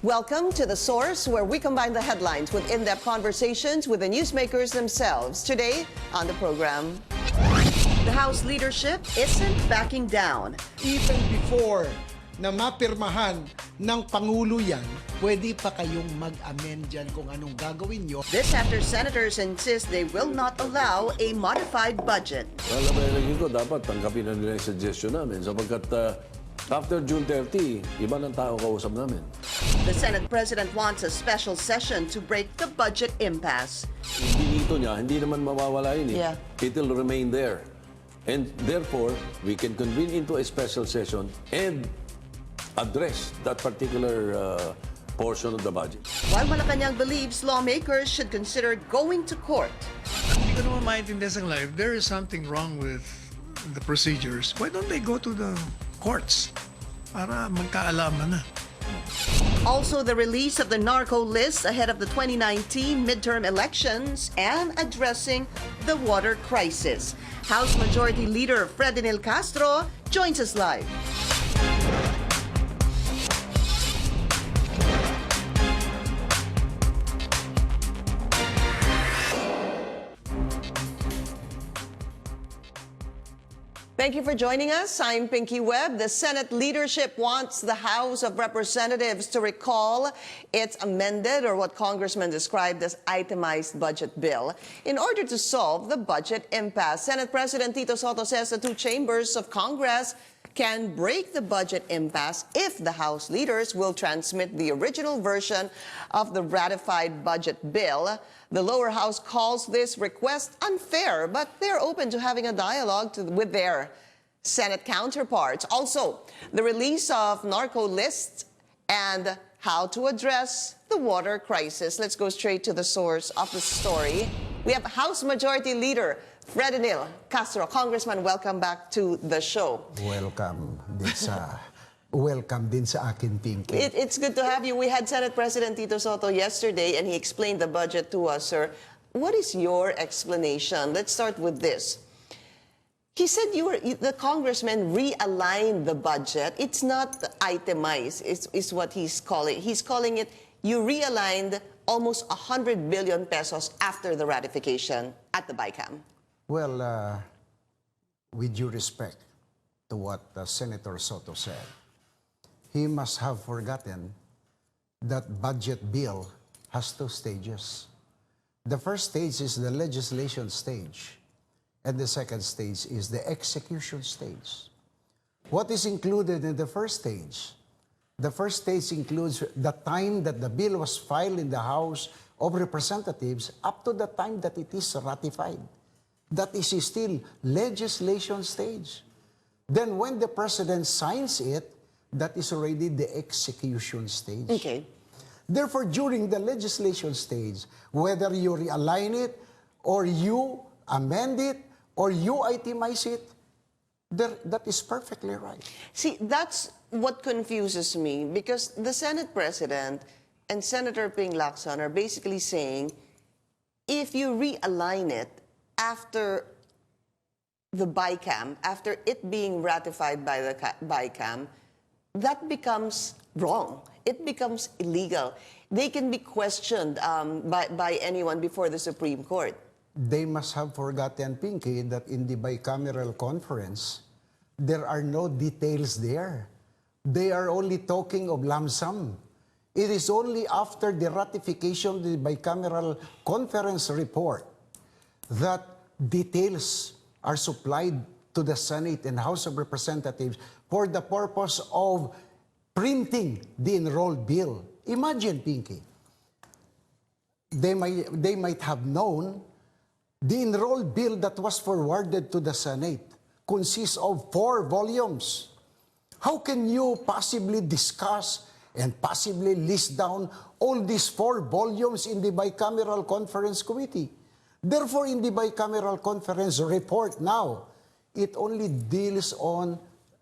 Welcome to The Source, where we combine the headlines with in-depth conversations with the newsmakers themselves. Today on the program, the House leadership isn't backing down. Even before na mapirmahan ng Pangulo yan, pwede pa kayong mag-amend dyan kung anong gagawin nyo. This after senators insist they will not allow a modified budget. Well, nabalagin ko, dapat tanggapin na nila yung suggestion namin sapagkat after June 30, iba ng tao kausap namin. The Senate President wants a special session to break the budget impasse. Hindi nito niya, hindi naman mawawala yun eh. Yeah. It will remain there. And therefore, we can convene into a special session and address that particular portion of the budget. While Malacañang believes lawmakers should consider going to court. Hindi ko naman maintindihan sa live, there is something wrong with the procedures. Why don't they go to the courts para magkaalaman na? Also, the release of the narco-list ahead of the 2019 midterm elections and addressing the water crisis. House Majority Leader Fredenil Castro joins us live. Thank you for joining us. I'm Pinky Webb. The Senate leadership wants the House of Representatives to recall its amended, or what congressmen described as itemized budget bill, in order to solve the budget impasse. Senate President Tito Sotto says the two chambers of Congress can break the budget impasse if the House leaders will transmit the original version of the ratified budget bill. The lower house calls this request unfair, but they're open to having a dialogue with their Senate counterparts. Also, the release of narco-lists and how to address the water crisis. Let's go straight to the source of the story. We have House Majority Leader Fredenil Castro. Congressman, welcome back to the show. Welcome din sa akin, Pinky. It's good to have you. We had Senate President Tito Sotto yesterday, and he explained the budget to us, sir. What is your explanation? Let's start with this. He said the congressman realigned the budget. It's not itemized, is what he's calling. He's calling it, you realigned almost 100 billion pesos after the ratification at the BICAM. Well, with due respect to what Senator Soto said, he must have forgotten that budget bill has two stages. The first stage is the legislation stage, and the second stage is the execution stage. What is included in the first stage? The first stage includes the time that the bill was filed in the House of Representatives up to the time that it is ratified. That is still legislation stage. Then when the President signs it, that is already the execution stage. Okay. Therefore, during the legislation stage, whether you realign it, or you amend it, or you itemize it, that is perfectly right. See, that's what confuses me, because the Senate President and Senator Ping Lacson are basically saying, if you realign it after the BICAM, after it being ratified by the BICAM, that becomes wrong. It becomes illegal. They can be questioned by anyone before the Supreme Court. They must have forgotten, Pinky, that in the bicameral conference, there are no details there. They are only talking of lump sum. It is only after the ratification of the bicameral conference report that details are supplied to the Senate and House of Representatives for the purpose of printing the enrolled bill. Imagine, Pinky, they might have known the enrolled bill that was forwarded to the Senate consists of 4 volumes. How can you possibly discuss and possibly list down all these 4 volumes in the bicameral conference committee? Therefore, in the bicameral conference report now, it only deals on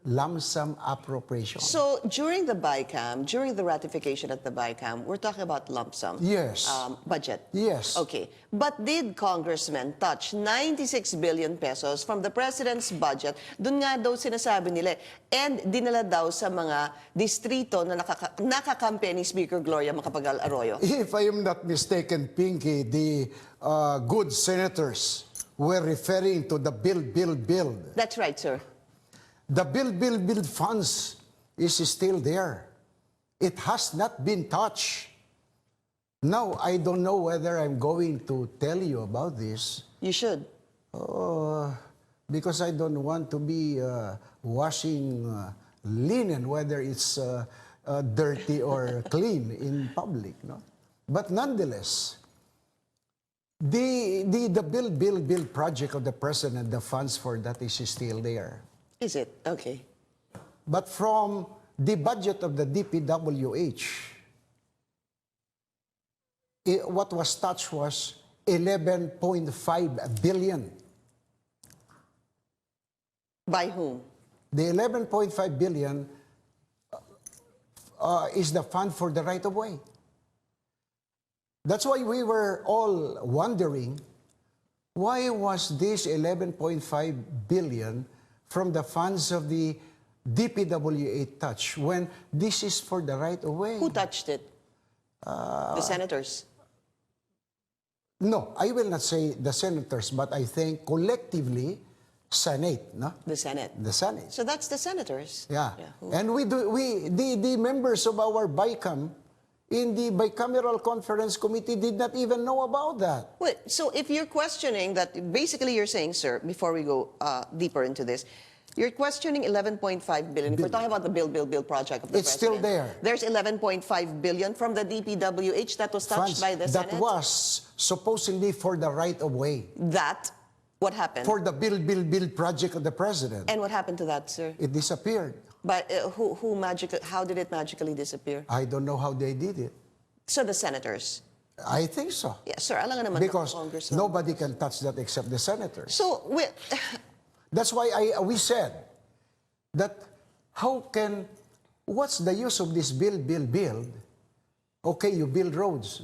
lump sum appropriation. So during the BICAM, during the ratification at the BICAM, we're talking about lump sum. Yes. Budget. Yes. Okay. But did congressmen touch 96 billion pesos from the president's budget? Doon nga daw sinasabi nila. And dinala daw sa mga distrito na nakakampi ni Speaker Gloria Macapagal Arroyo. If I am not mistaken, Pinky, the good senators were referring to the bill. That's right, sir. The bill funds is still there. It has not been touched. Now, I don't know whether I'm going to tell you about this You should. because I don't want to be washing linen, whether it's dirty or clean in public. No? But nonetheless, the bill project of the president, the funds for that is still there. Is it? Okay. But from the budget of the DPWH, what was touched was 11.5 billion. By whom? The 11.5 billion is the fund for the right-of-way. That's why we were all wondering, why was this 11.5 billion from the funds of the DPWH touch when this is for the right-of-way? Who touched it? The senators. No, I will not say the senators, but I think collectively, Senate, no? The Senate. The Senate. So that's the senators. Yeah. Who- And the members of our BICAM in the bicameral conference committee did not even know about that. Wait, so if you're questioning that, basically you're saying, sir, before we go deeper into this, you're questioning 11.5 billion. If we're talking about the bill project of the It's still president, there. There's 11.5 billion from the DPWH that was touched Funds by the that Senate. was supposedly for the right-of-way, That, what happened? for the bill project of the president. And what happened to that, sir? It disappeared. But how did it magically disappear? I don't know how they did it. So the senators. I think so. Yeah, sir, alam nga naman Because ng congressman. nobody can touch that except the senators. So, That's why we said that what's the use of this build? Okay, you build roads,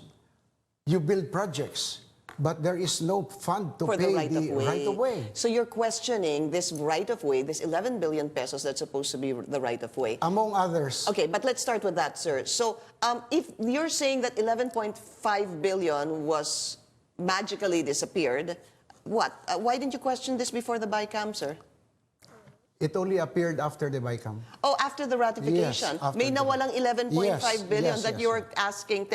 you build projects, but there is no fund to for the pay right-of-way. right-of-way. So you're questioning this right-of-way, this 11 billion pesos that's supposed to be the right-of-way. Among others. Okay, but let's start with that, sir. So if you're saying that 11.5 billion was magically disappeared, what? Why didn't you question this before the BICAM, sir? It only appeared after the BICAM. Oh, after the ratification. Yes, after May the- nawalang 11.5 billion Yes, that yes, you're asking,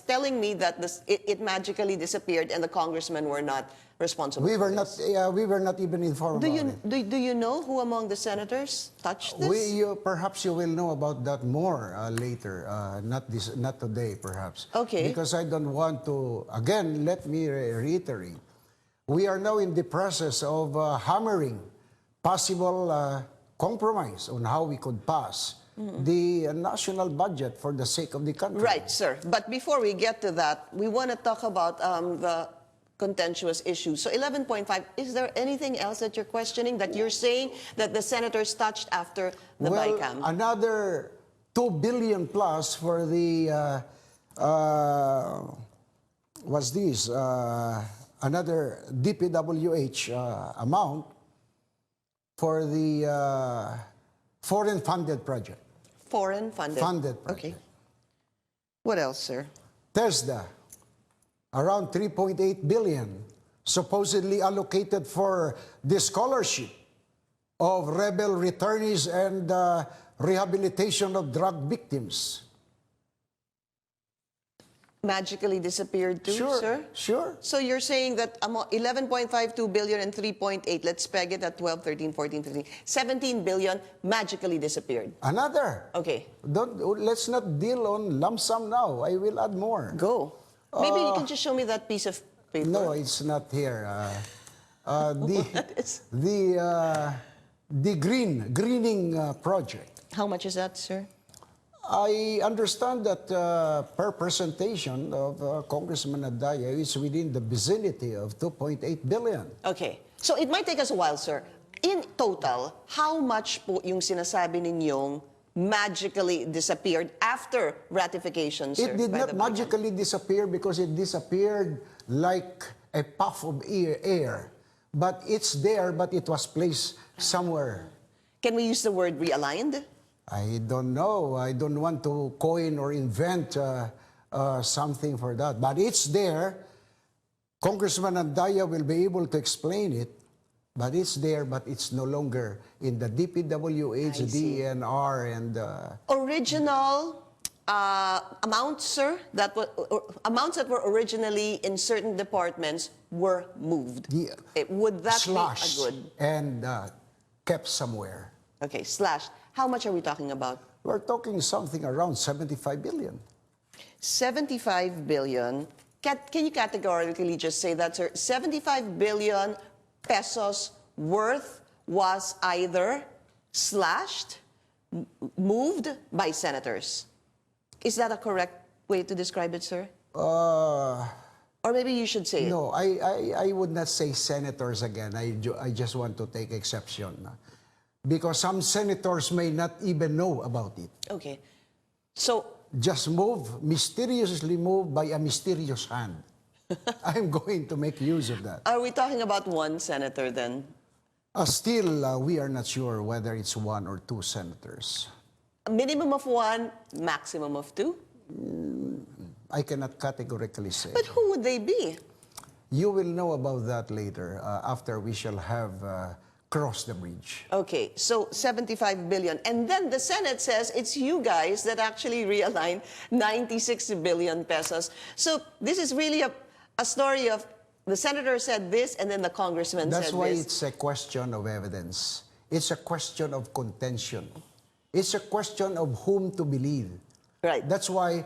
telling me that it magically disappeared and the congressmen were not responsible We for were this. we were not even informed Do about it. you know who among the senators touched this? Perhaps you will know about that more later, not today, perhaps. Okay. Because I don't want to. Again, let me reiterate: we are now in the process of hammering possible compromise on how we could pass the national budget for the sake of the country. Right, sir. But before we get to that, we want to talk about the contentious issues. So 11.5, is there anything else that you're questioning, that you're saying that the senators touched after the Well, BICAM? another 2 billion plus for the what's this? Another DPWH amount for the foreign funded project. Foreign funded. Funded Okay. project. What else, sir? TESDA, around 3.8 billion, supposedly allocated for the scholarship of rebel returnees and rehabilitation of drug victims. Magically disappeared too, Sure, sir? sure. So you're saying that 11.52 billion and 3.8, let's peg it at 12, 13, 14, 15, 17 billion magically disappeared. Another. Okay, Let's not deal on lump sum now. I will add more. go. Maybe you can just show me that piece of paper. No, it's not here. is- The greening project. How much is that, sir? I understand that per presentation of Congressman Adaya is within the vicinity of 2.8 billion. Okay. So it might take us a while, sir. In total, how much po yung sinasabi ninyong magically disappeared after ratification, sir? It did by not the magically disappear because it disappeared like a puff of air. But it's there, but it was placed somewhere. Can we use the word realigned? I don't know. I don't want to coin or invent something for that. But it's there. Congressman Andaya will be able to explain it. But it's there, but it's no longer in the DPWH, I see. DNR, and... Original amounts, sir, amounts that were originally in certain departments were moved. Would that slashed be a good? and kept somewhere. Okay, slashed. How much are we talking about? We're talking something around 75 billion. 75 billion. Can you categorically just say that, sir? 75 billion pesos worth was either slashed, moved by senators. Is that a correct way to describe it, sir? Or maybe you should say No, I would not say senators again. I just want to take exception. Because some senators may not even know about it. it. Okay. So, Just mysteriously moved by a mysterious hand. I'm going to make use of that. are we talking about one senator then? Still, we are not sure whether it's one or two senators. A minimum of one, maximum of two? I cannot categorically say. But who would they be? You will know about that later, after we shall have crossed the bridge. Okay, so 75 billion. And then the Senate says it's you guys that actually realigned 96 billion pesos. So this is really a story of the senator said this and then the congressman That's said why this. it's a question of evidence. It's a question of contention. It's a question of whom to believe. Right. That's why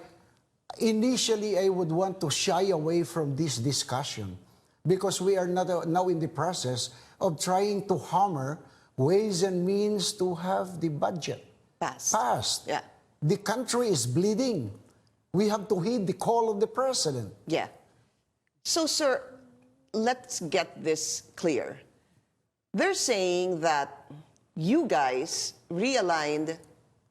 initially I would want to shy away from this discussion because we are not now in the process of trying to hammer ways and means to have the budget passed. Yeah. The country is bleeding. We have to heed the call of the president. Yeah. So, sir, let's get this clear. They're saying that you guys realigned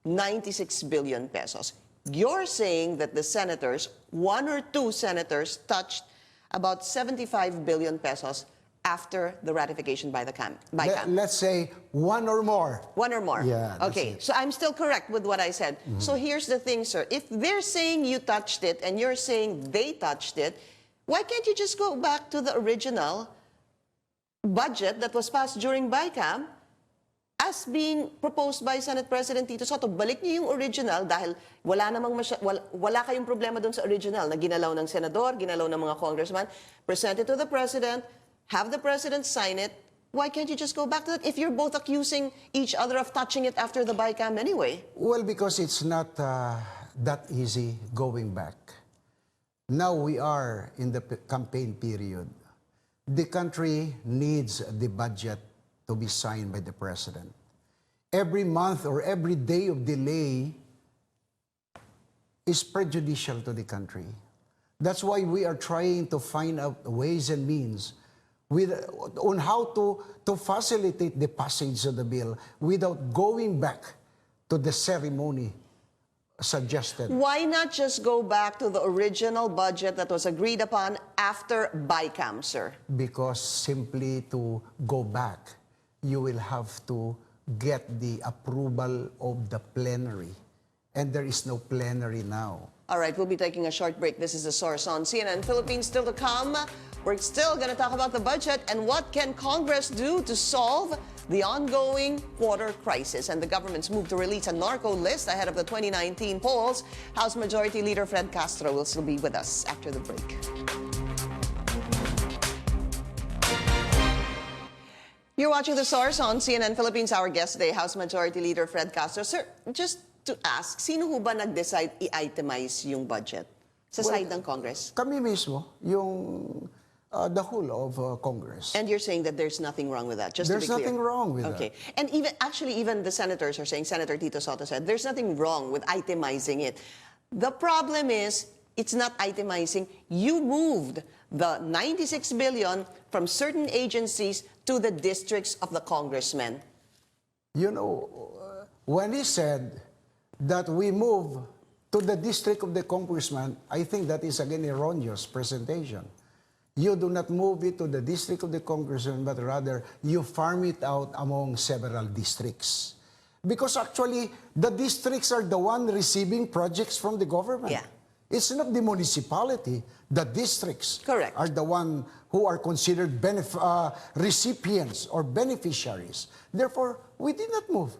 96 billion pesos. You're saying that the senators, one or two senators, touched about 75 billion pesos after the ratification by the CAM. Let's say one or more. One or more. Yeah, that's okay, it. so I'm still correct with what I said. So here's the thing, sir. If they're saying you touched it and you're saying they touched it, why can't you just go back to the original budget that was passed during BICAM as being proposed by Senate President Tito Soto? Balik niyo yung original dahil wala kayong problema dun sa original na ginalaw ng senador, ginalaw ng mga congressman, present it to the president, have the president sign it. Why can't you just go back to that if you're both accusing each other of touching it after the BICAM anyway? Well, because it's not that easy going back. Now we are in the campaign period. The country needs the budget to be signed by the president. Every month or every day of delay is prejudicial to the country. That's why we are trying to find out ways and means on how to facilitate the passage of the bill without going back to the ceremony suggested. Why not just go back to the original budget that was agreed upon after BICAM, sir? Because simply to go back, you will have to get the approval of the plenary. And there is no plenary now. All right, we'll be taking a short break. This is The Source on CNN Philippines. Still to come, we're still going to talk about the budget and what can Congress do to solve the ongoing water crisis and the government's move to release a narco-list ahead of the 2019 polls. House Majority Leader Fred Castro will still be with us after the break. You're watching The Source on CNN Philippines. Our guest today, House Majority Leader Fred Castro. Sir, just to ask, sino ho ba nag-decide i-itemize yung budget sa side ng Congress? Kami mismo, yung the whole of Congress. And you're saying that there's nothing wrong with that, just There's to be clear. nothing wrong with Okay. that. And even the senators are saying, Senator Tito Soto said, there's nothing wrong with itemizing it. The problem is, it's not itemizing. You moved the 96 billion from certain agencies to the districts of the congressmen. You know, when he said that we move to the district of the congressman, I think that is again erroneous presentation. You do not move it to the district of the congressman, but rather you farm it out among several districts. Because actually, the districts are the one receiving projects from the government. Yeah. It's not the municipality. The districts Correct. are the one who are considered recipients or beneficiaries. Therefore, we did not move.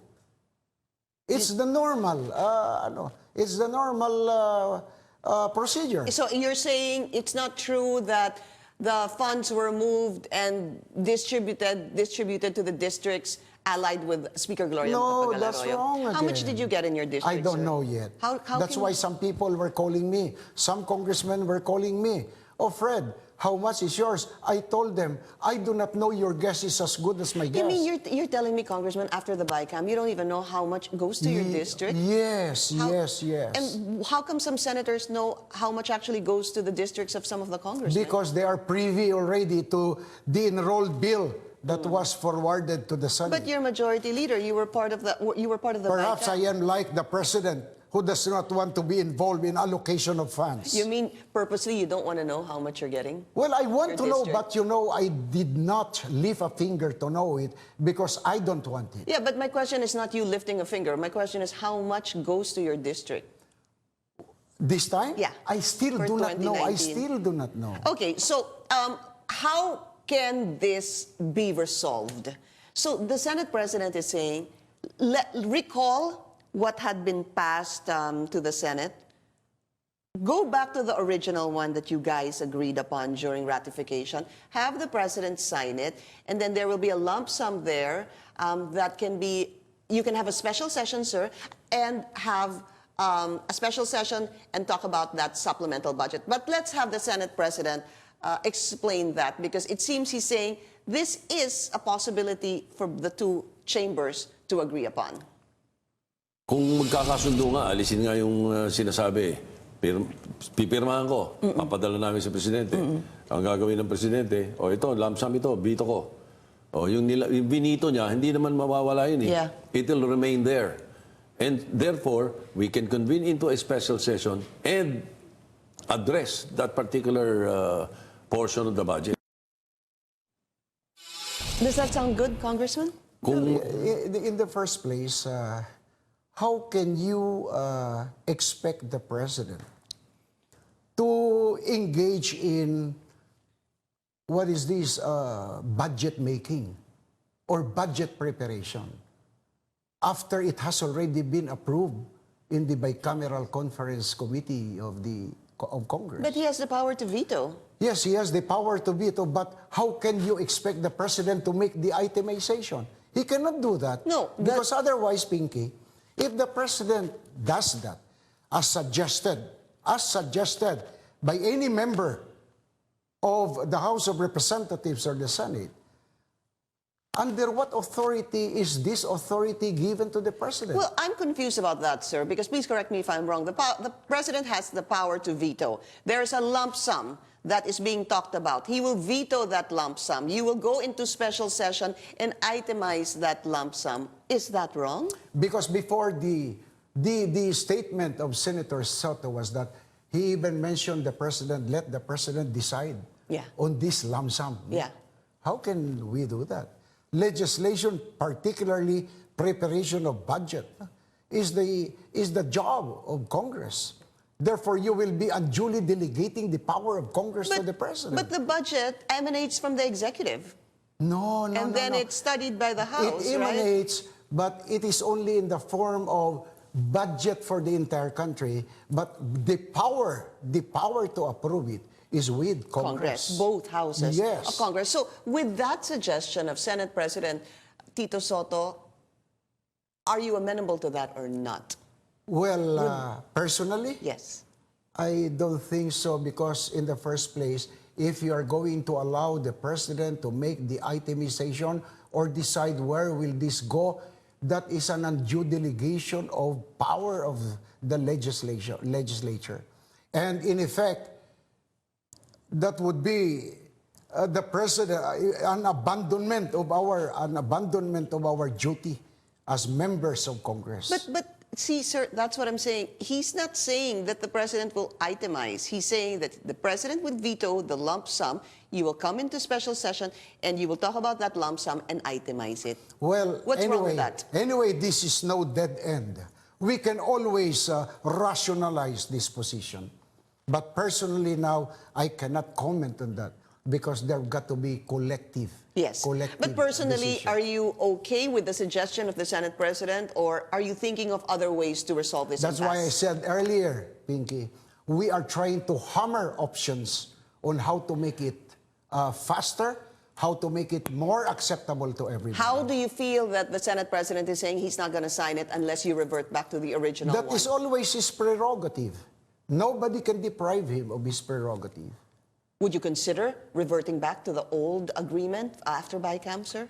It's the normal, procedure. So you're saying it's not true that the funds were moved and distributed to the districts allied with Speaker Gloria No, Macapagal that's Arroyo. wrong How much again. did you get in your district, I don't sir? know yet. How That's can why you- some people were calling me. Some congressmen were calling me. Oh, Fred, how much is yours? I told them, I do not know. Your guess is as good as my guess. You mean you're telling me, Congressman, after the BICAM, you don't even know how much goes to your district? Yes, How- yes, yes. And how come some senators know how much actually goes to the districts of some of the congressmen? Because they are privy already to the enrolled bill that was forwarded to the Senate. But you're majority leader. You were part of the Perhaps BICAM. I am like the president who does not want to be involved in allocation of funds. You mean purposely you don't want to know how much you're getting? Well, I want Your to know, district. but you know, I did not lift a finger to know it because I don't want it. Yeah, but my question is not you lifting a finger. My question is how much goes to your district? This time? Yeah. I still For do not know. I 2019. still do not know. Okay, so how can this be resolved? So the Senate President is saying, recall what had been passed to the Senate. Go back to the original one that you guys agreed upon during ratification. Have the President sign it, and then there will be a lump sum there that can be, you can have a special session, sir, and have a special session and talk about that supplemental budget. But let's have the Senate President explain that, because it seems he's saying this is a possibility for the two chambers to agree upon. Kung magkakasundo nga, alisin nga yung sinasabi. Pipirmahan ko, papadala namin sa presidente. Ang gagawin ng presidente, ito, lump sum ito, bito ko. Yung binito niya, hindi naman mawawala yun eh. Yeah. It'll remain there. And therefore, we can convene into a special session and address that particular portion of the budget. Does that sound good, Congressman? In the first place, how can you expect the president to engage in what is this budget making or budget preparation after it has already been approved in the bicameral conference committee of Congress? But he has the power to veto. Yes, he has the power to veto, but how can you expect the president to make the itemization? He cannot do that. No, because otherwise, Pinky, if the president does that, as suggested by any member of the House of Representatives or the Senate, under what authority is this authority given to the president? Well, I'm confused about that, sir, because please correct me if I'm wrong. The president has the power to veto. There is a lump sum that is being talked about. He will veto that lump sum. You will go into special session and itemize that lump sum. Is that wrong? Because before the statement of Senator Soto was that he even mentioned the president, let the president decide on this lump sum. Yeah. How can we do that? Legislation, particularly preparation of budget, is the job of Congress. Therefore, you will be unduly delegating the power of Congress to the president. But the budget emanates from the executive. No. And then it's studied by the House, It right? emanates, but it is only in the form of budget for the entire country. But the power to approve it is with Congress. Both houses Yes. of Congress. So with that suggestion of Senate President Tito Soto, are you amenable to that or not? Well, personally, Yes. I don't think so, because in the first place, if you are going to allow the president to make the itemization or decide where will this go, that is an undue delegation of power of the legislature. And in effect, that would be the president, an abandonment of our duty as members of Congress. But see, sir, that's what I'm saying. He's not saying that the president will itemize. He's saying that the president would veto the lump sum. You will come into special session and you will talk about that lump sum and itemize it. Well, What's anyway, wrong with that? Anyway, this is no dead end. We can always rationalize this position. But personally now, I cannot comment on that because there got to be collective. Yes. Collective But personally, decision. are you okay with the suggestion of the Senate President, or are you thinking of other ways to resolve this That's why I impasse? said earlier, Pinky, we are trying to hammer options on how to make it faster, how to make it more acceptable to everybody. How do you feel that the Senate President is saying he's not going to sign it unless you revert back to the original That one? is always his prerogative. Nobody can deprive him of his prerogative. Would you consider reverting back to the old agreement after BICAM, sir?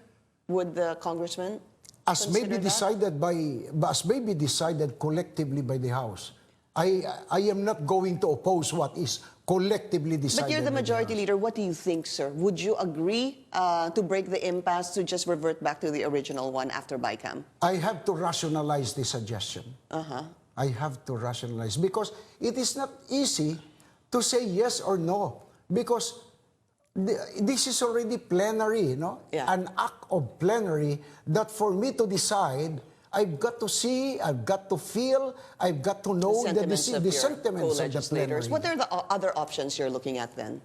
Would the congressman As may be consider that? decided collectively by the House. I am not going to oppose what is collectively decided. But you're the by majority House. leader. What do you think, sir? Would you agree to break the impasse to just revert back to the original one after BICAM? I have to rationalize the suggestion. I have to rationalize because it is not easy to say yes or no because this is already plenary, no? Yeah. An act of plenary that for me to decide, I've got to see, I've got to feel, I've got to know the sentiments of the co-legislators. plenary. What are the other options you're looking at then?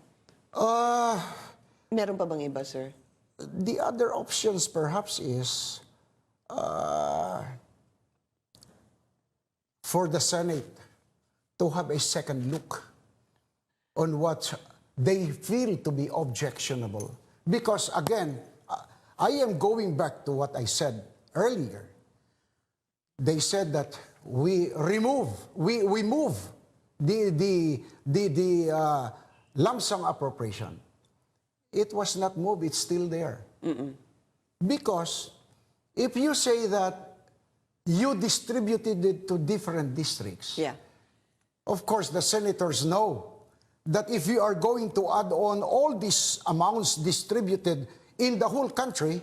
Meron pa bang iba, sir? The other options perhaps is for the Senate to have a second look on what they feel to be objectionable. Because again, I am going back to what I said earlier. They said that we move the lump sum appropriation. It was not moved, it's still there. Because if you say that you distributed it to different districts, Yeah. of course the senators know that if you are going to add on all these amounts distributed in the whole country,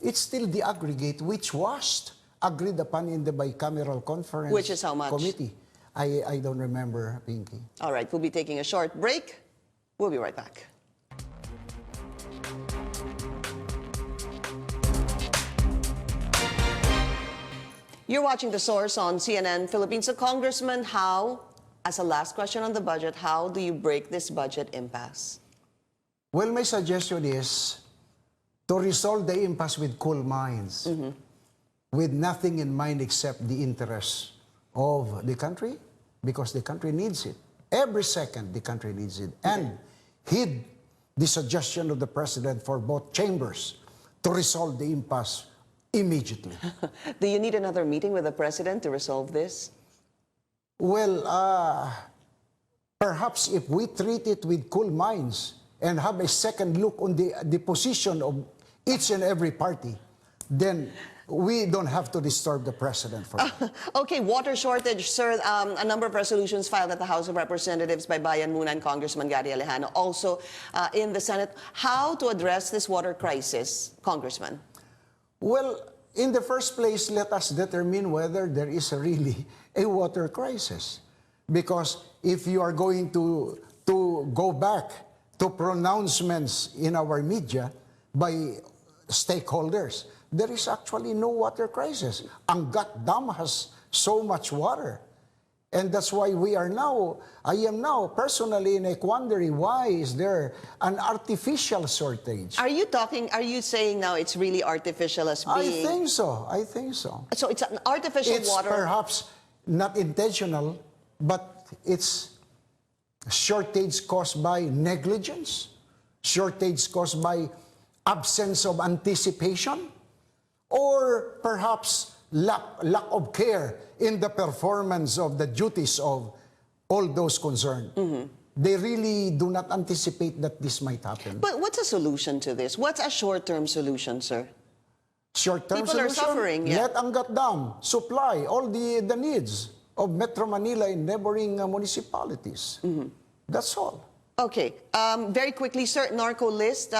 it's still the aggregate which was agreed upon in the bicameral conference. Which is how much? Committee. I don't remember, Pinky. All right, we'll be taking a short break. We'll be right back. You're watching The Source on CNN Philippines. So, Congressman, how, as a last question on the budget, how do you break this budget impasse? Well, my suggestion is to resolve the impasse with cool minds, with nothing in mind except the interests of the country, because the country needs it. Every second, the country needs it. And heed the suggestion of the President for both chambers to resolve the impasse immediately. Do you need another meeting with the President to resolve this? Well, perhaps if we treat it with cool minds and have a second look on the position of each and every party, then we don't have to disturb the President for it. Okay, water shortage, sir. A number of resolutions filed at the House of Representatives by Bayan Muna and Congressman Gary Alejano. Also in the Senate. How to address this water crisis, Congressman? Well, in the first place, let us determine whether there is really a water crisis. Because if you are going to go back to pronouncements in our media by stakeholders, there is actually no water crisis. Angat Dam has so much water. And that's why I am now personally in a quandary. Why is there an artificial shortage? Are you saying now it's really artificial as being... I think so. So it's an artificial It's water... perhaps not intentional, but it's shortage caused by negligence, shortage caused by absence of anticipation, or perhaps lack of care in the performance of the duties of all those concerned. They really do not anticipate that this might happen. But what's a solution to this? What's a short-term solution, sir? Short-term People are solution, suffering, yeah. let Angat Dam supply all the needs. of Metro Manila in neighboring municipalities. That's all. Okay. Very quickly, sir, narco-list,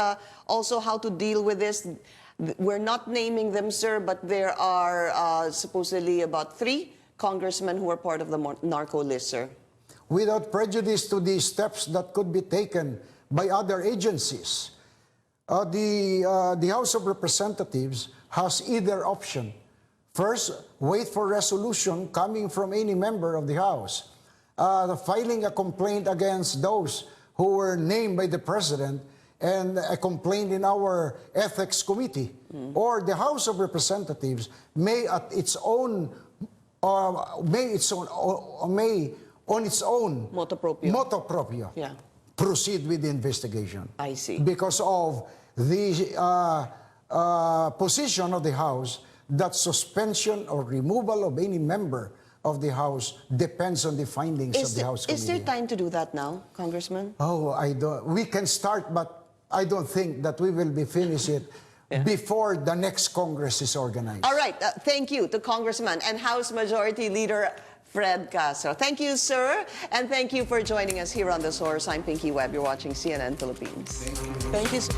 also how to deal with this. We're not naming them, sir, but there are supposedly about 3 congressmen who are part of the narco-list, sir. Without prejudice to the steps that could be taken by other agencies, the House of Representatives has either option. First, wait for resolution coming from any member of the House, filing a complaint against those who were named by the President and a complaint in our Ethics Committee. Or the House of Representatives may on its own Motu proprio. Yeah. proceed with the investigation. I see. Because of the position of the House that suspension or removal of any member of the House depends on the findings of the House Committee. Is there time to do that now, Congressman? Oh, I don't. We can start, but I don't think that we will be finished it before the next Congress is organized. All right. Thank you to Congressman and House Majority Leader Fred Castro. Thank you, sir. And thank you for joining us here on The Source. I'm Pinky Webb. You're watching CNN Philippines. Thank you. Thank you, sir.